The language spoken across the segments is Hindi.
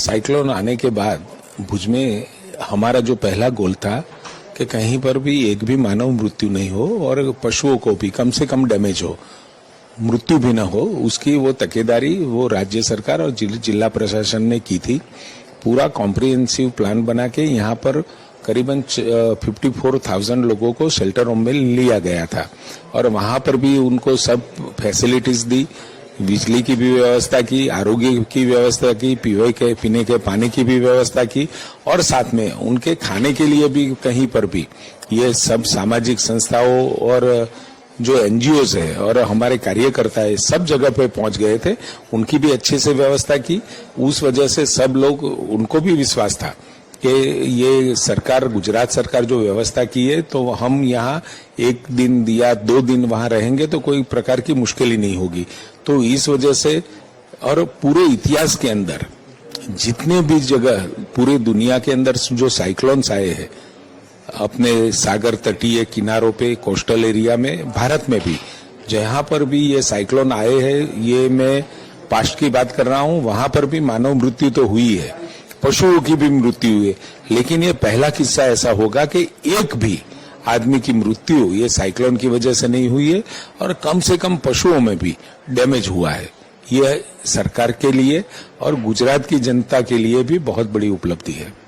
साइक्लोन आने के बाद भुज में हमारा जो पहला गोल था कि कहीं पर भी एक भी मानव मृत्यु नहीं हो और पशुओं को भी कम से कम डैमेज हो, मृत्यु भी न हो, उसकी वो तकेदारी वो राज्य सरकार और जिला प्रशासन ने की थी। पूरा कॉम्प्रिहेंसिव प्लान बना के यहाँ पर करीबन 54,000 लोगों को शेल्टर होम में लिया गया था और वहां पर भी उनको सब फैसिलिटीज दी, बिजली की भी व्यवस्था की, आरोग्य की व्यवस्था की, पीने के पानी की भी व्यवस्था की और साथ में उनके खाने के लिए भी कहीं पर भी ये सब सामाजिक संस्थाओं और जो एनजीओज है और हमारे कार्यकर्ता है सब जगह पे पहुंच गए थे, उनकी भी अच्छे से व्यवस्था की। उस वजह से सब लोग, उनको भी विश्वास था कि ये सरकार, गुजरात सरकार जो व्यवस्था की है तो हम यहाँ एक दिन या 2 दिन वहां रहेंगे तो कोई प्रकार की मुश्किल ही नहीं होगी। तो इस वजह से और पूरे इतिहास के अंदर जितने भी जगह पूरी दुनिया के अंदर जो साइक्लोन्स आए हैं अपने सागर तटीय किनारों पे, कोस्टल एरिया में, भारत में भी जहां पर भी ये साइक्लोन आए हैं, ये मैं पास्ट की बात कर रहा हूं, वहां पर भी मानव मृत्यु तो हुई है, पशुओं की भी मृत्यु हुई है, लेकिन ये पहला किस्सा ऐसा होगा कि एक भी आदमी की मृत्यु ये साइक्लोन की वजह से नहीं हुई है और कम से कम पशुओं में भी डैमेज हुआ है। यह सरकार के लिए और गुजरात की जनता के लिए भी बहुत बड़ी उपलब्धि है।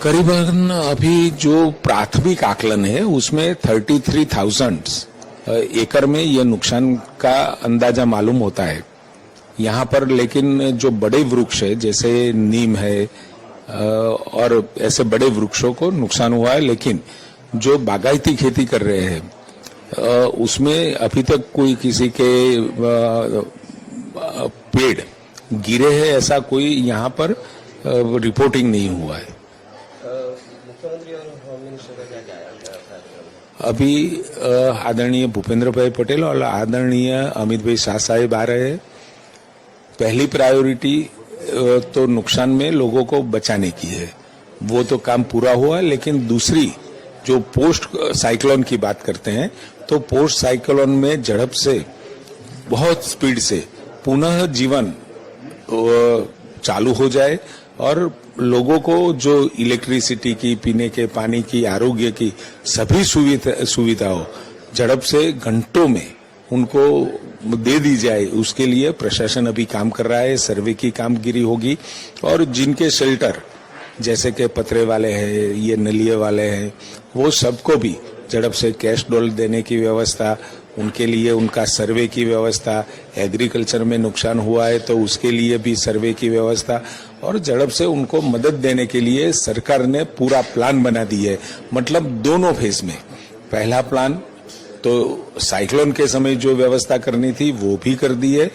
करीबन अभी जो प्राथमिक आकलन है उसमें 33,000 एकड़ में यह नुकसान का अंदाजा मालूम होता है यहाँ पर। लेकिन जो बड़े वृक्ष है जैसे नीम है और ऐसे बड़े वृक्षों को नुकसान हुआ है, लेकिन जो बागायती खेती कर रहे हैं उसमें अभी तक कोई किसी के पेड़ गिरे हैं ऐसा कोई यहाँ पर रिपोर्टिंग नहीं हुआ है। अभी आदरणीय भूपेंद्र भाई पटेल और आदरणीय अमित भाई शाह साहेब आ रहे हैं। पहली प्रायोरिटी तो नुकसान में लोगों को बचाने की है, वो तो काम पूरा हुआ, लेकिन दूसरी जो पोस्ट साइक्लोन की बात करते हैं तो पोस्ट साइक्लोन में झड़प से बहुत स्पीड से पुनः जीवन चालू हो जाए और लोगों को जो इलेक्ट्रिसिटी की, पीने के पानी की, आरोग्य की सभी सुविधाओं झड़प से घंटों में उनको दे दी जाए, उसके लिए प्रशासन अभी काम कर रहा है। सर्वे की कामगिरी होगी और जिनके शेल्टर जैसे कि पतरे वाले हैं, ये नलिये वाले हैं, वो सबको भी झड़प से कैश डॉल देने की व्यवस्था, उनके लिए उनका सर्वे की व्यवस्था, एग्रीकल्चर में नुकसान हुआ है तो उसके लिए भी सर्वे की व्यवस्था और झड़प से उनको मदद देने के लिए सरकार ने पूरा प्लान बना दी है। मतलब दोनों फेज में, पहला प्लान तो साइक्लोन के समय जो व्यवस्था करनी थी वो भी कर दी है